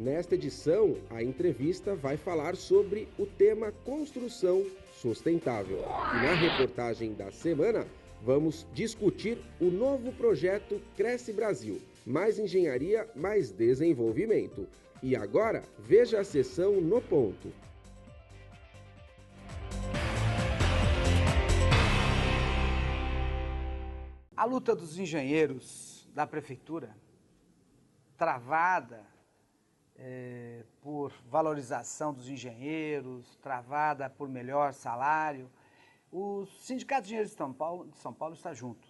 Nesta edição, a entrevista vai falar sobre o tema construção sustentável. E na reportagem da semana, vamos discutir o novo projeto Cresce Brasil. Mais engenharia, mais desenvolvimento. E agora, veja a sessão no ponto. A luta dos engenheiros da prefeitura, travada por valorização dos engenheiros, travada por melhor salário, o Sindicato de Engenheiros de São Paulo está junto.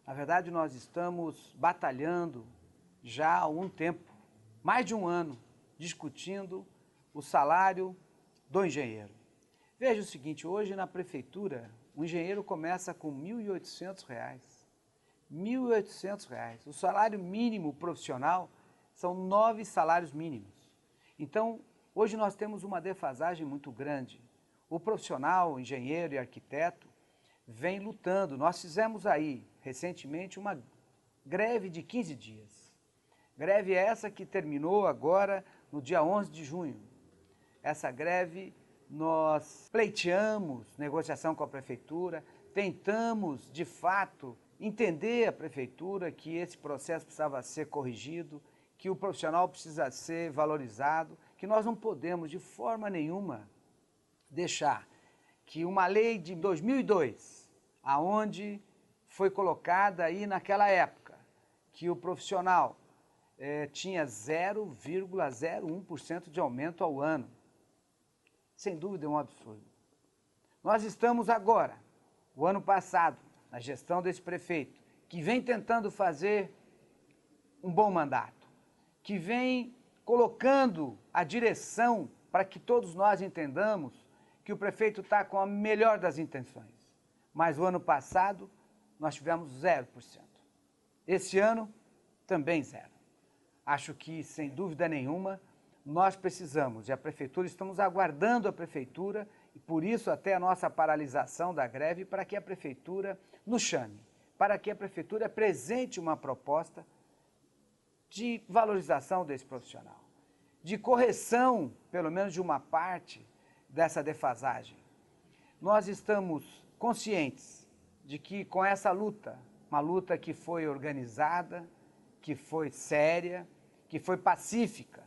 Na verdade, nós estamos batalhando já há algum tempo, mais de um ano, discutindo o salário do engenheiro. Veja o seguinte, hoje na prefeitura, o engenheiro começa com R$ 1.800. R$ 1.800. O salário mínimo profissional são 9 salários mínimos. Então, hoje nós temos uma defasagem muito grande. O profissional, o engenheiro e arquiteto vem lutando. Nós fizemos aí, recentemente, uma greve de 15 dias. Greve essa que terminou agora no dia 11 de junho. Essa greve nós pleiteamos negociação com a prefeitura, tentamos, de fato, entender a prefeitura que esse processo precisava ser corrigido, que o profissional precisa ser valorizado, que nós não podemos, de forma nenhuma, deixar que uma lei de 2002, aonde foi colocada aí naquela época, que o profissional tinha 0,01% de aumento ao ano, sem dúvida é um absurdo. Nós estamos agora, o ano passado, na gestão desse prefeito, que vem tentando fazer um bom mandato, que vem colocando a direção para que todos nós entendamos que o prefeito está com a melhor das intenções. Mas o ano passado nós tivemos 0%. Esse ano também 0%. Acho que, sem dúvida nenhuma, nós precisamos, e a prefeitura, estamos aguardando a prefeitura, e por isso até a nossa paralisação da greve, para que a prefeitura nos chame, para que a prefeitura apresente uma proposta de valorização desse profissional, de correção, pelo menos de uma parte dessa defasagem. Nós estamos conscientes de que com essa luta, uma luta que foi organizada, que foi séria, que foi pacífica,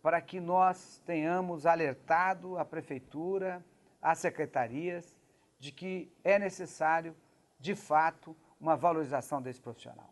para que nós tenhamos alertado a prefeitura, as secretarias, de que é necessário, de fato, uma valorização desse profissional.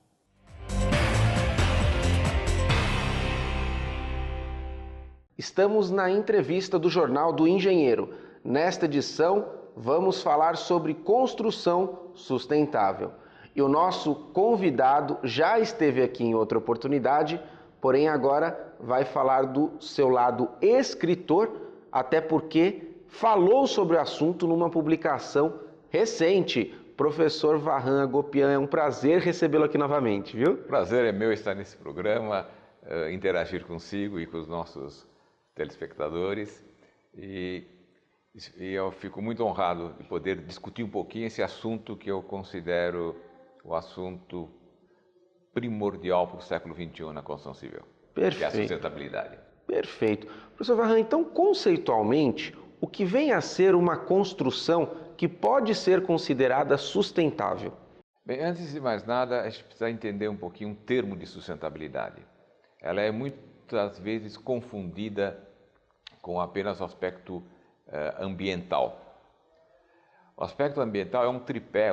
Estamos na entrevista do Jornal do Engenheiro. Nesta edição, vamos falar sobre construção sustentável. E o nosso convidado já esteve aqui em outra oportunidade, porém agora vai falar do seu lado escritor, até porque falou sobre o assunto numa publicação recente. Professor Varran Agopian, é um prazer recebê-lo aqui novamente, viu? Prazer é meu estar nesse programa, interagir consigo e com os nossos telespectadores, e eu fico muito honrado de poder discutir um pouquinho esse assunto que eu considero o assunto primordial para o século XXI na construção civil. Perfeito. Que é a sustentabilidade. Perfeito. Professor Varran, então, conceitualmente, o que vem a ser uma construção que pode ser considerada sustentável? Bem, antes de mais nada, a gente precisa entender um pouquinho um termo de sustentabilidade. Ela é muitas vezes confundida com apenas o aspecto ambiental. O aspecto ambiental é um tripé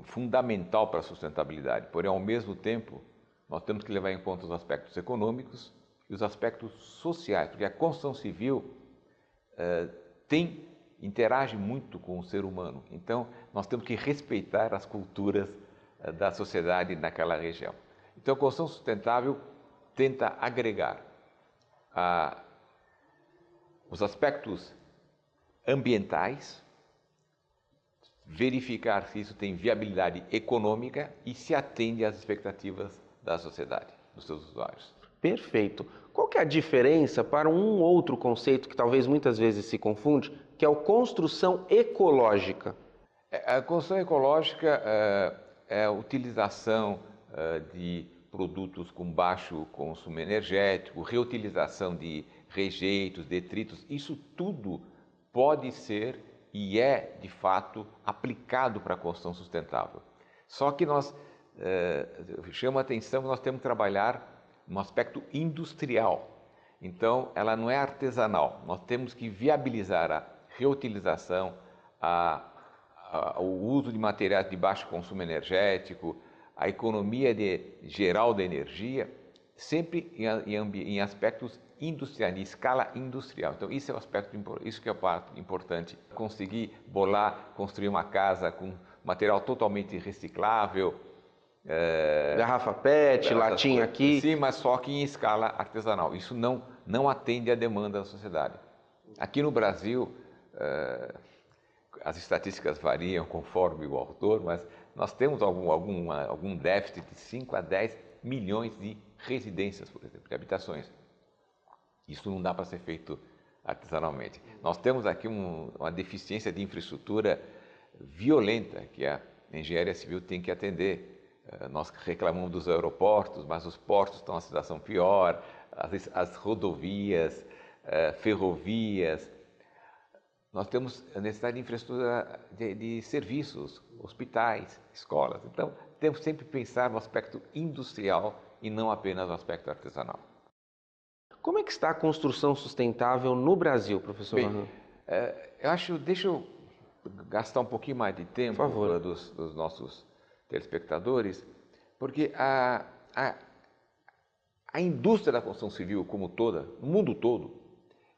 fundamental para a sustentabilidade, porém, ao mesmo tempo, nós temos que levar em conta os aspectos econômicos e os aspectos sociais, porque a construção civil interage muito com o ser humano. Então, nós temos que respeitar as culturas da sociedade naquela região. Então, a construção sustentável tenta agregar os aspectos ambientais, verificar se isso tem viabilidade econômica e se atende às expectativas da sociedade, dos seus usuários. Perfeito. Qual que é a diferença para um outro conceito que talvez muitas vezes se confunde, que é a construção ecológica? A construção ecológica é a utilização de produtos com baixo consumo energético, reutilização de rejeitos, detritos, isso tudo pode ser e é, de fato, aplicado para a construção sustentável. Só que nós, chama a atenção que nós temos que trabalhar no aspecto industrial. Então, ela não é artesanal. Nós temos que viabilizar a reutilização, o uso de materiais de baixo consumo energético, a economia geral da energia, sempre em aspectos industriais, em escala industrial. Então, isso é o aspecto, isso que é a parte importante. Conseguir construir uma casa com material totalmente reciclável. Garrafa PET, latinha aqui. Sim, mas só que em escala artesanal. Isso não atende à demanda da sociedade. Aqui no Brasil, as estatísticas variam conforme o autor, mas nós temos algum déficit de 5 a 10 milhões de residências, por exemplo, de habitações. Isso não dá para ser feito artesanalmente. Nós temos aqui uma deficiência de infraestrutura violenta que a engenharia civil tem que atender. Nós reclamamos dos aeroportos, mas os portos estão em uma situação pior, as rodovias, ferrovias. Nós temos a necessidade de infraestrutura de serviços, hospitais, escolas. Então, temos sempre que pensar no aspecto industrial e não apenas no aspecto artesanal. Como é que está a construção sustentável no Brasil, professor? Bem, deixa eu gastar um pouquinho mais de tempo dos nossos telespectadores, porque a indústria da construção civil como toda, no mundo todo,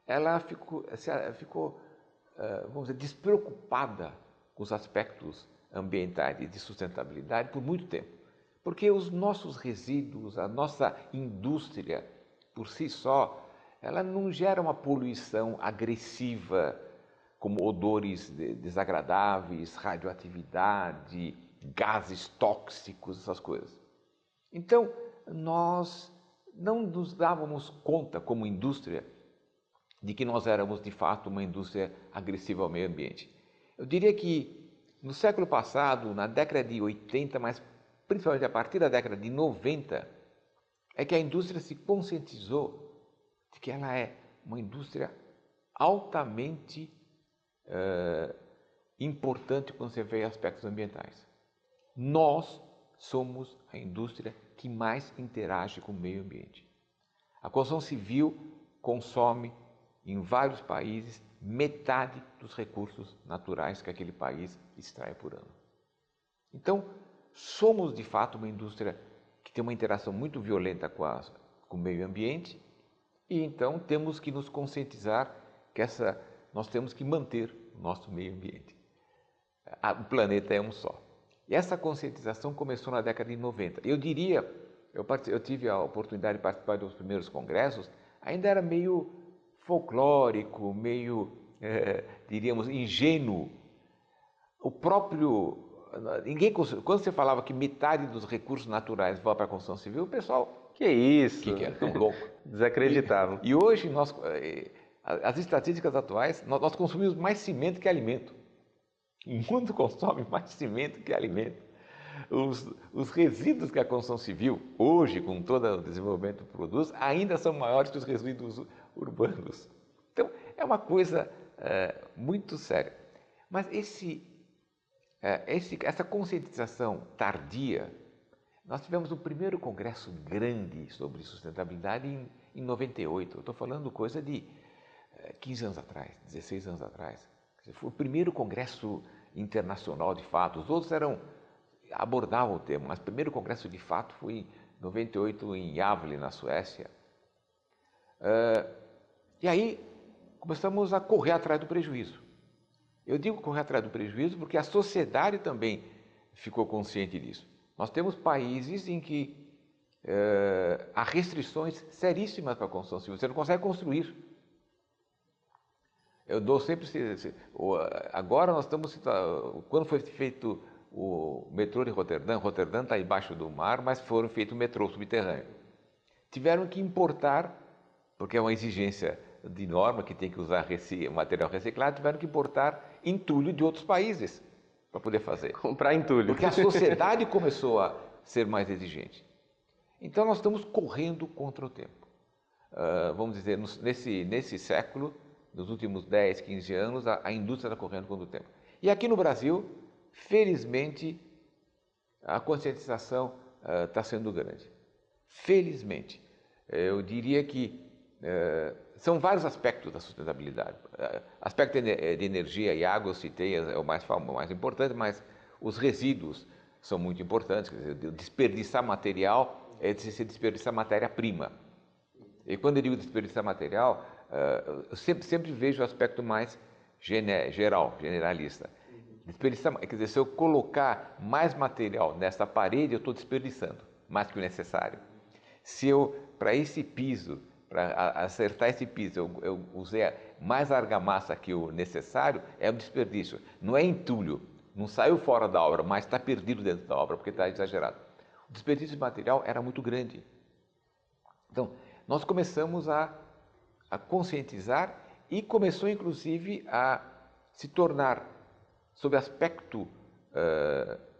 ela ficou vamos dizer, despreocupada com os aspectos ambientais e de sustentabilidade por muito tempo. Porque os nossos resíduos, a nossa indústria, por si só, ela não gera uma poluição agressiva, como odores desagradáveis, radioatividade, gases tóxicos, essas coisas. Então, nós não nos dávamos conta, como indústria, de que nós éramos, de fato, uma indústria agressiva ao meio ambiente. Eu diria que, no século passado, na década de 80, mas principalmente a partir da década de 90, é que a indústria se conscientizou de que ela é uma indústria altamente importante quando você vê aspectos ambientais. Nós somos a indústria que mais interage com o meio ambiente. A construção civil consome, em vários países, metade dos recursos naturais que aquele país extrai por ano. Então, somos de fato uma indústria que tem uma interação muito violenta com o meio ambiente e então temos que nos conscientizar que nós temos que manter o nosso meio ambiente. O planeta é um só. E essa conscientização começou na década de 90. Eu diria, eu tive a oportunidade de participar dos primeiros congressos, ainda era meio folclórico, meio, diríamos, ingênuo. Quando você falava que metade dos recursos naturais vão para a construção civil, o pessoal... Que isso? Que é tão louco. Desacreditavam. E hoje, as estatísticas atuais, nós consumimos mais cimento que alimento. O mundo consome mais cimento que alimento. Os resíduos que a construção civil, hoje, com todo o desenvolvimento que produz, ainda são maiores que os resíduos urbanos. Então, é uma coisa muito séria. Mas essa conscientização tardia, nós tivemos o primeiro congresso grande sobre sustentabilidade em 98. Eu estou falando coisa de 15 anos atrás, 16 anos atrás. Foi o primeiro congresso internacional de fato. Os outros abordavam o tema, mas o primeiro congresso de fato foi em 98 em Gävle, na Suécia. E aí começamos a correr atrás do prejuízo. Eu digo correr atrás do prejuízo porque a sociedade também ficou consciente disso. Nós temos países em que há restrições seríssimas para a construção civil. Você não consegue construir. Eu dou sempre... Agora nós estamos... Quando foi feito o metrô de Roterdã, Roterdã está embaixo do mar, mas foram feito o metrô subterrâneo. Tiveram que importar, porque é uma exigência de norma que tem que usar material reciclado, tiveram que importar entulho de outros países para poder fazer. Comprar entulho. Porque a sociedade começou a ser mais exigente. Então nós estamos correndo contra o tempo. Vamos dizer, nesse século, nos últimos 10, 15 anos, a indústria está correndo contra o tempo. E aqui no Brasil, felizmente, a conscientização está sendo grande. Felizmente. Eu diria que são vários aspectos da sustentabilidade. Aspecto de energia e água, eu citei, é o mais importante, mas os resíduos são muito importantes. Quer dizer, desperdiçar material é se desperdiçar matéria-prima. E quando eu digo desperdiçar material, eu sempre vejo o aspecto mais generalista. Desperdiçar, quer dizer, se eu colocar mais material nessa parede, eu estou desperdiçando mais que o necessário. Se eu, para esse piso, para acertar esse piso, eu usei mais argamassa que o necessário, é um desperdício. Não é entulho, não saiu fora da obra, mas está perdido dentro da obra, porque está exagerado. O desperdício de material era muito grande. Então, nós começamos a conscientizar e começou, inclusive, a se tornar, sob aspecto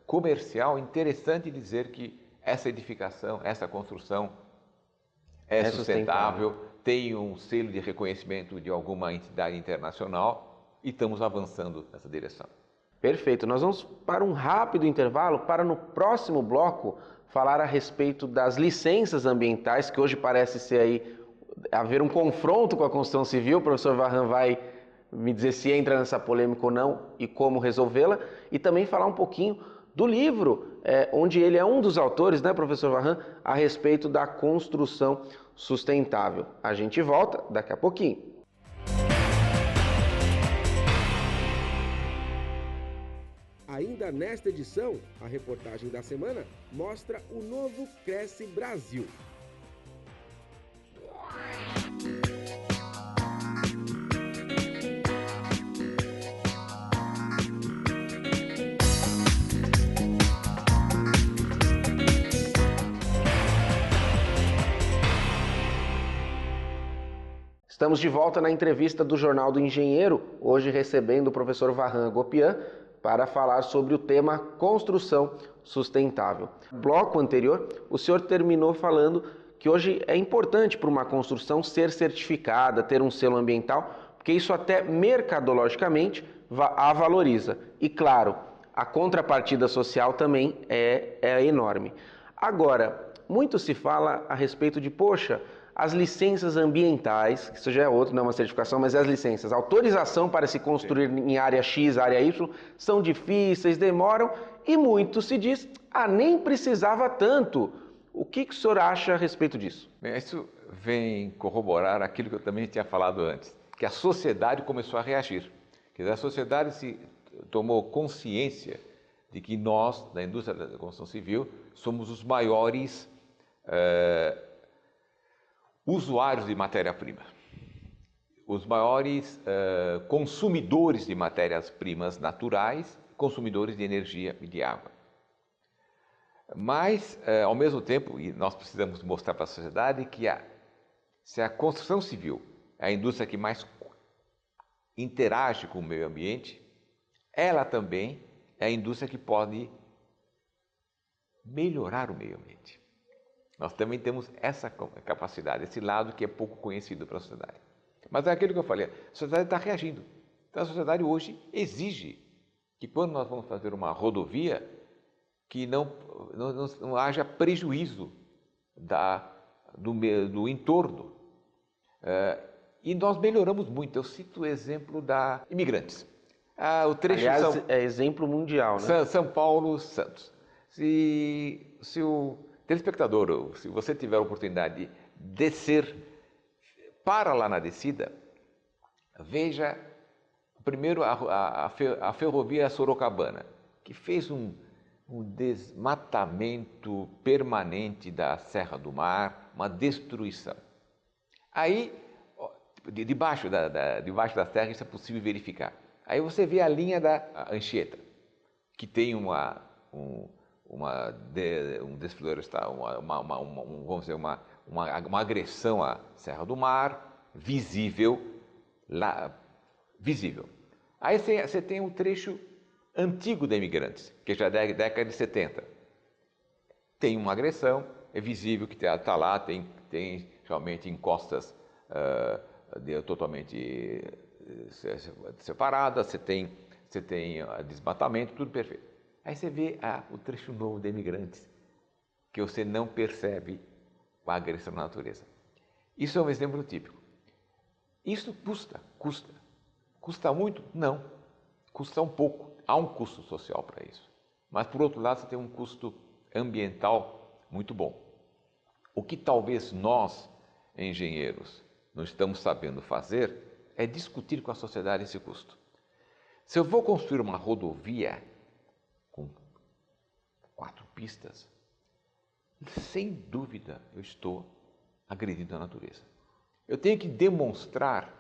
comercial, interessante dizer que essa edificação, essa construção é sustentável, tem um selo de reconhecimento de alguma entidade internacional e estamos avançando nessa direção. Perfeito. Nós vamos para um rápido intervalo para no próximo bloco falar a respeito das licenças ambientais, que hoje parece ser aí haver um confronto com a construção civil. O professor Varran vai me dizer se entra nessa polêmica ou não e como resolvê-la, e também falar um pouquinho do livro, onde ele é um dos autores, né, professor Varran, a respeito da construção sustentável. A gente volta daqui a pouquinho. Ainda nesta edição, a reportagem da semana mostra o novo Cresce Brasil. Estamos de volta na entrevista do Jornal do Engenheiro, hoje recebendo o professor Varran Agopian para falar sobre o tema construção sustentável. No bloco anterior, o senhor terminou falando que hoje é importante para uma construção ser certificada, ter um selo ambiental, porque isso até mercadologicamente a valoriza. E claro, a contrapartida social também é enorme. Agora, muito se fala a respeito de, poxa, as licenças ambientais, que isso já é outro, não é uma certificação, mas é as licenças, autorização para se construir em área X, área Y, são difíceis, demoram, e muito se diz, nem precisava tanto. O que o senhor acha a respeito disso? Bem, isso vem corroborar aquilo que eu também tinha falado antes, que a sociedade começou a reagir. Quer dizer, a sociedade se tomou consciência de que nós, da indústria da construção civil, somos os maiores usuários de matéria-prima, os maiores consumidores de matérias-primas naturais, consumidores de energia e de água. Mas, ao mesmo tempo, e nós precisamos mostrar para a sociedade que se a construção civil é a indústria que mais interage com o meio ambiente, ela também é a indústria que pode melhorar o meio ambiente. Nós também temos essa capacidade, esse lado que é pouco conhecido para a sociedade. Mas é aquilo que eu falei, a sociedade está reagindo. Então a sociedade hoje exige que quando nós vamos fazer uma rodovia, que não haja prejuízo do entorno. E nós melhoramos muito. Eu cito o exemplo da imigrantes. O trecho aliás, é exemplo mundial, né? São Paulo, Santos. Se o telespectador, se você tiver a oportunidade de descer, para lá na descida, veja primeiro a ferrovia Sorocabana, que fez um desmatamento permanente da Serra do Mar, uma destruição. Aí, debaixo da terra, isso é possível verificar. Aí você vê a linha da Anchieta, que tem um desflorestar, vamos dizer, uma agressão à Serra do Mar, visível. Aí você tem um trecho antigo da Imigrantes, que já é da década de 70. Tem uma agressão, é visível que está lá, tem realmente encostas totalmente separadas, você tem desmatamento, tudo perfeito. Aí você vê o trecho novo de Imigrantes, que você não percebe a agressão na natureza. Isso é um exemplo típico. Isso custa muito? Não, custa um pouco, há um custo social para isso. Mas, por outro lado, você tem um custo ambiental muito bom. O que talvez nós, engenheiros, não estamos sabendo fazer é discutir com a sociedade esse custo. Se eu vou construir uma rodovia com 4 pistas, sem dúvida eu estou agredindo a natureza. Eu tenho que demonstrar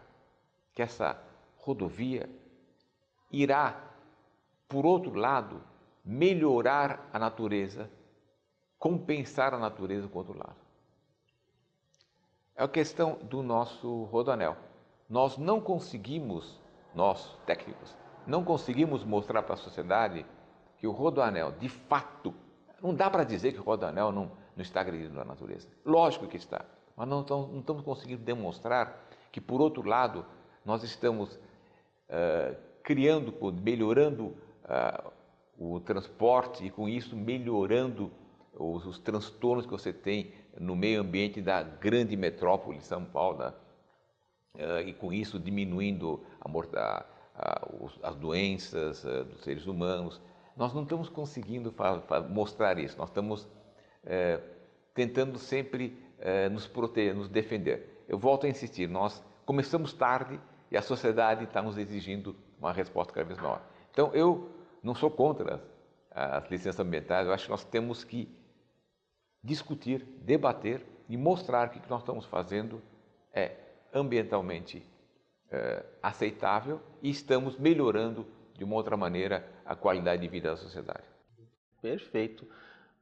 que essa rodovia irá, por outro lado, melhorar a natureza, compensar a natureza com o outro lado. É a questão do nosso rodoanel. Nós não conseguimos, nós técnicos, não conseguimos mostrar para a sociedade que o rodoanel, de fato, não dá para dizer que o rodoanel não está agredindo a natureza. Lógico que está, mas não estamos conseguindo demonstrar que, por outro lado, nós estamos melhorando o transporte e, com isso, melhorando os transtornos que você tem no meio ambiente da grande metrópole São Paulo, e, com isso, diminuindo as doenças dos seres humanos. Nós não estamos conseguindo mostrar isso, nós estamos tentando sempre nos proteger, nos defender. Eu volto a insistir, nós começamos tarde e a sociedade está nos exigindo uma resposta cada vez maior. Então, eu não sou contra as licenças ambientais, eu acho que nós temos que discutir, debater e mostrar que o que nós estamos fazendo é ambientalmente aceitável e estamos melhorando de uma outra maneira a qualidade de vida da sociedade. Perfeito.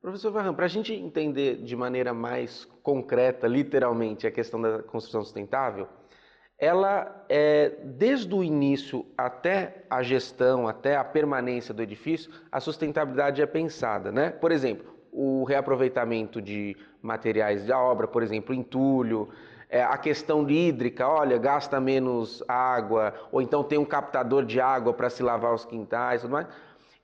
Professor Varran, para a gente entender de maneira mais concreta, literalmente, a questão da construção sustentável, ela desde o início até a gestão, até a permanência do edifício, a sustentabilidade é pensada, né? Por exemplo, o reaproveitamento de materiais da obra, por exemplo, entulho, a questão hídrica, olha, gasta menos água, ou então tem um captador de água para se lavar os quintais e tudo mais.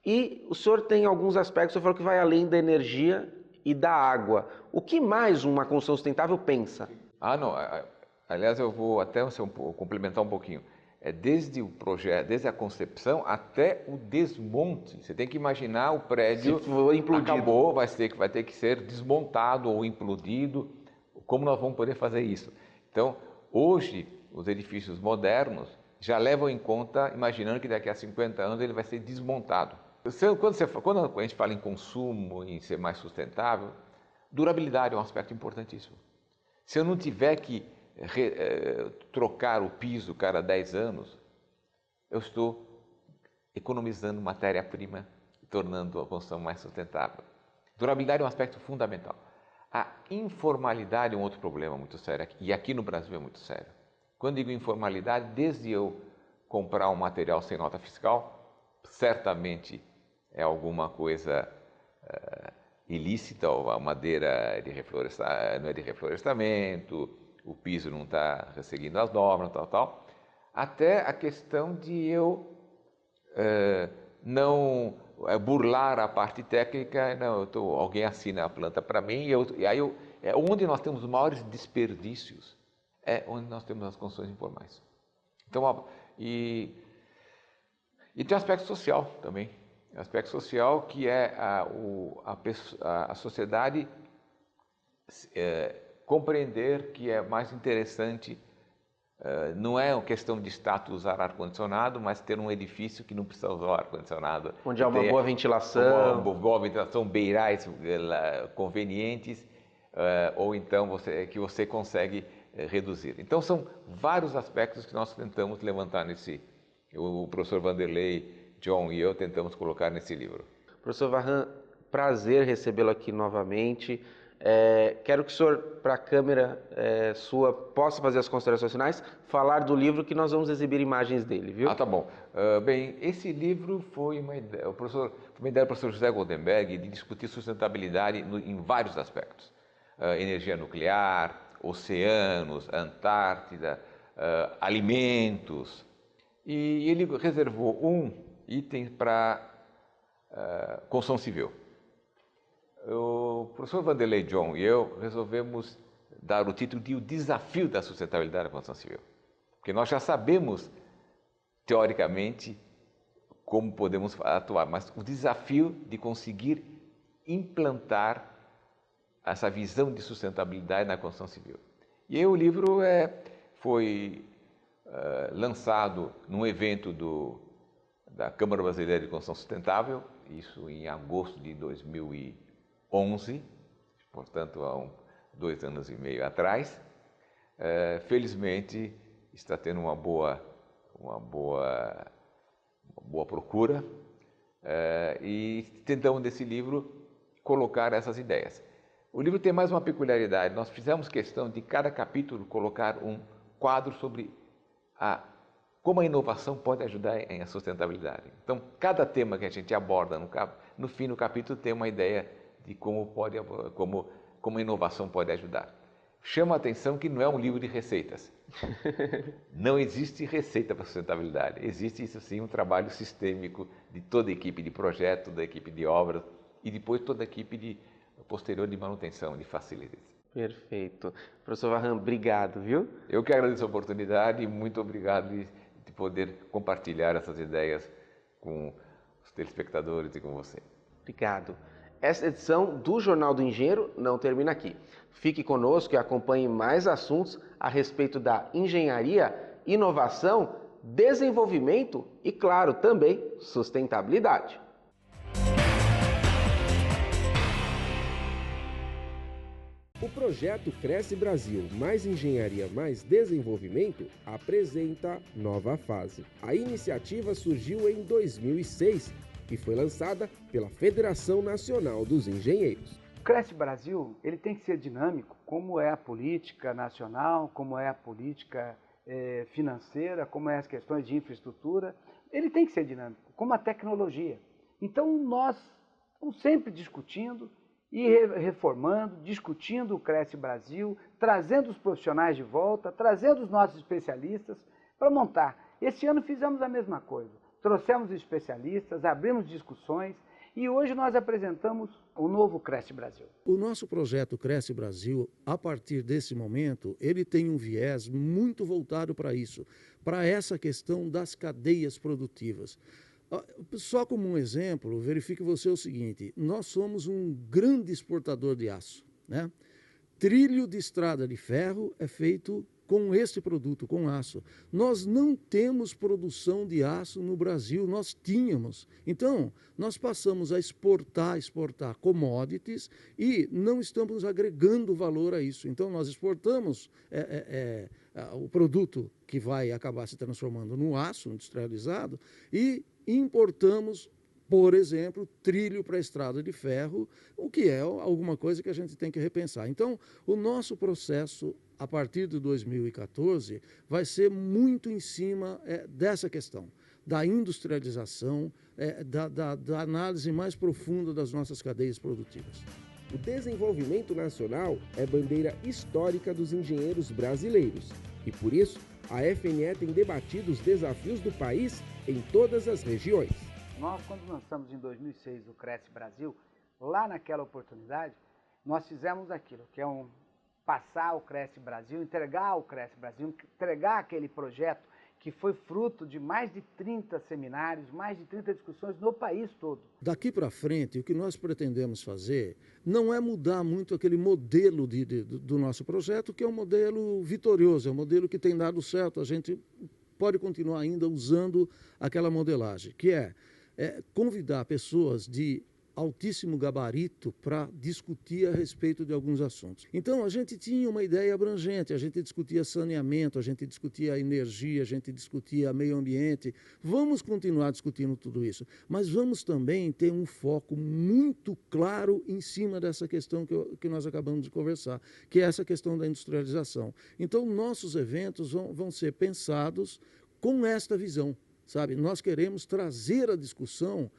E o senhor tem alguns aspectos, o senhor falou que vai além da energia e da água. O que mais uma construção sustentável pensa? Não. Aliás, eu vou até complementar um pouquinho. Desde o projeto, desde a concepção até o desmonte. Você tem que imaginar o prédio acabou, vai ter que ser desmontado ou implodido. Como nós vamos poder fazer isso? Então, hoje, os edifícios modernos já levam em conta, imaginando que daqui a 50 anos ele vai ser desmontado. Quando a gente fala em consumo, em ser mais sustentável, durabilidade é um aspecto importantíssimo. Se eu não tiver que trocar o piso cada 10 anos, eu estou economizando matéria-prima e tornando a construção mais sustentável. Durabilidade é um aspecto fundamental. A informalidade é um outro problema muito sério, e aqui no Brasil é muito sério. Quando digo informalidade, desde eu comprar um material sem nota fiscal, certamente é alguma coisa ilícita, ou a madeira não é de reflorestamento, o piso não está seguindo as normas, tal, até a questão de eu não burlar a parte técnica, não, alguém assina a planta para mim, e aí onde nós temos os maiores desperdícios, é onde nós temos as construções informais. Então, e tem o aspecto social também, aspecto social que é a sociedade compreender que é mais interessante, não é uma questão de status usar ar-condicionado, mas ter um edifício que não precisa usar ar-condicionado. Onde há uma boa ventilação. Uma boa ventilação, beirais convenientes, ou então que você consegue reduzir. Então, são vários aspectos que nós tentamos levantar o professor Vanderlei, John e eu tentamos colocar nesse livro. Professor Varran, prazer recebê-lo aqui novamente. Quero que o senhor, para a câmera sua, possa fazer as considerações finais, falar do livro que nós vamos exibir imagens dele, viu? Tá bom. Bem, esse livro foi uma ideia do professor José Goldenberg de discutir sustentabilidade em vários aspectos. energia nuclear, oceanos, Antártida, alimentos. E ele reservou um item para construção civil. O professor Vanderlei John e eu resolvemos dar o título de O Desafio da Sustentabilidade da Construção Civil. Porque nós já sabemos, teoricamente, como podemos atuar, mas o desafio de conseguir implantar essa visão de sustentabilidade na construção civil. E aí o livro foi lançado num evento da Câmara Brasileira de Construção Sustentável, isso em agosto de 2011, portanto há 2 anos e meio atrás. Felizmente está tendo uma boa procura e tentamos nesse livro colocar essas ideias. O livro tem mais uma peculiaridade, nós fizemos questão de cada capítulo colocar um quadro sobre como a inovação pode ajudar em a sustentabilidade. Então, cada tema que a gente aborda no fim do capítulo tem uma ideia de como a inovação pode ajudar. Chama a atenção que não é um livro de receitas. Não existe receita para sustentabilidade. Existe, isso sim, um trabalho sistêmico de toda a equipe de projeto, da equipe de obras e depois toda a equipe posterior de manutenção, de facilities. Perfeito. Professor Varran, obrigado, viu? Eu que agradeço a oportunidade e muito obrigado de poder compartilhar essas ideias com os telespectadores e com você. Obrigado. Esta edição do Jornal do Engenheiro não termina aqui. Fique conosco e acompanhe mais assuntos a respeito da engenharia, inovação, desenvolvimento e, claro, também sustentabilidade. O projeto Cresce Brasil, mais engenharia, mais desenvolvimento, apresenta Nova Fase. A iniciativa surgiu em 2006 e foi lançada pela Federação Nacional dos Engenheiros. O Cresce Brasil, ele tem que ser dinâmico, como é a política nacional, como é a política financeira, como é as questões de infraestrutura. Ele tem que ser dinâmico, como a tecnologia. Então, nós estamos sempre discutindo e reformando, discutindo o Cresce Brasil, trazendo os profissionais de volta, trazendo os nossos especialistas para montar. Esse ano fizemos a mesma coisa. Trouxemos especialistas, abrimos discussões e hoje nós apresentamos o novo Cresce Brasil. O nosso projeto Cresce Brasil, a partir desse momento, ele tem um viés muito voltado para isso, para essa questão das cadeias produtivas. Só como um exemplo, verifique você o seguinte, nós somos um grande exportador de aço, né? Trilho de estrada de ferro é feito com este produto, com aço. Nós não temos produção de aço no Brasil, nós tínhamos. Então, nós passamos a exportar commodities e não estamos agregando valor a isso. Então, nós exportamos o produto que vai acabar se transformando no aço industrializado e importamos, por exemplo, trilho para a estrada de ferro, o que é alguma coisa que a gente tem que repensar. Então, o nosso processo, a partir de 2014, vai ser muito em cima dessa questão, da industrialização, da análise mais profunda das nossas cadeias produtivas. O desenvolvimento nacional é bandeira histórica dos engenheiros brasileiros e, por isso, a FNE tem debatido os desafios do país em todas as regiões. Nós, quando lançamos em 2006 o Cresce Brasil, lá naquela oportunidade, nós fizemos aquilo, que é passar o Cresce Brasil, entregar o Cresce Brasil, entregar aquele projeto que foi fruto de mais de 30 seminários, mais de 30 discussões no país todo. Daqui para frente, o que nós pretendemos fazer não é mudar muito aquele modelo do nosso projeto, que é um modelo vitorioso, é um modelo que tem dado certo, a gente pode continuar ainda usando aquela modelagem, que é convidar pessoas de altíssimo gabarito para discutir a respeito de alguns assuntos. Então, a gente tinha uma ideia abrangente, a gente discutia saneamento, a gente discutia energia, a gente discutia meio ambiente. Vamos continuar discutindo tudo isso, mas vamos também ter um foco muito claro em cima dessa questão que nós acabamos de conversar, que é essa questão da industrialização. Então, nossos eventos vão ser pensados com esta visão, sabe? Nós queremos trazer à discussão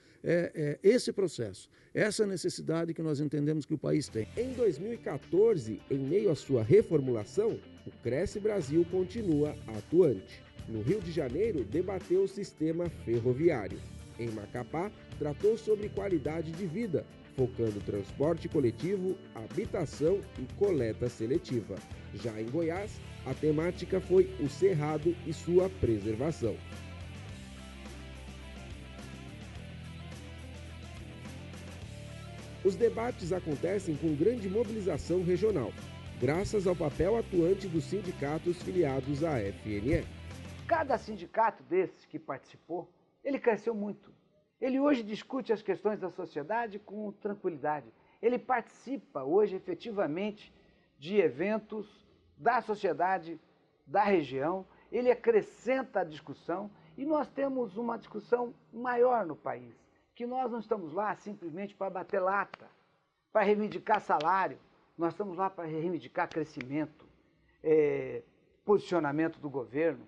esse processo, essa necessidade que nós entendemos que o país tem. Em 2014, em meio à sua reformulação, o Cresce Brasil continua atuante. No Rio de Janeiro, debateu o sistema ferroviário. Em Macapá, tratou sobre qualidade de vida, focando transporte coletivo, habitação e coleta seletiva. Já em Goiás, a temática foi o cerrado e sua preservação. Os debates acontecem com grande mobilização regional, graças ao papel atuante dos sindicatos filiados à FNE. Cada sindicato desses que participou, ele cresceu muito. Ele hoje discute as questões da sociedade com tranquilidade. Ele participa hoje efetivamente de eventos da sociedade, da região. Ele acrescenta a discussão e nós temos uma discussão maior no país. Que nós não estamos lá simplesmente para bater lata, para reivindicar salário. Nós estamos lá para reivindicar crescimento, posicionamento do governo,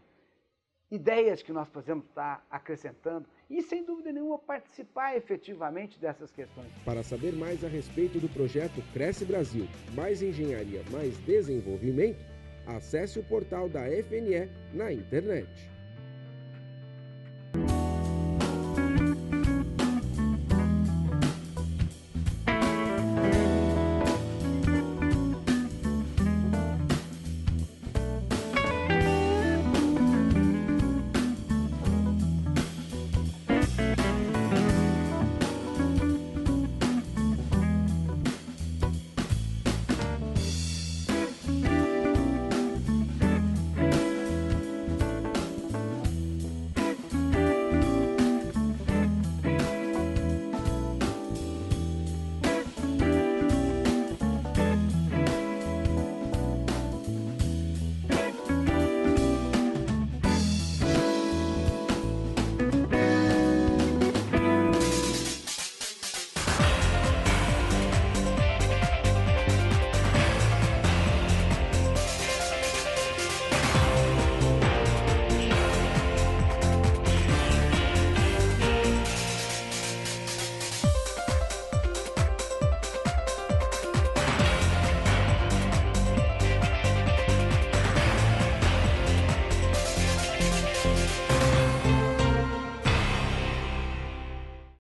ideias que nós podemos estar acrescentando e, sem dúvida nenhuma, participar efetivamente dessas questões. Para saber mais a respeito do projeto Cresce Brasil, mais engenharia, mais desenvolvimento, acesse o portal da FNE na internet.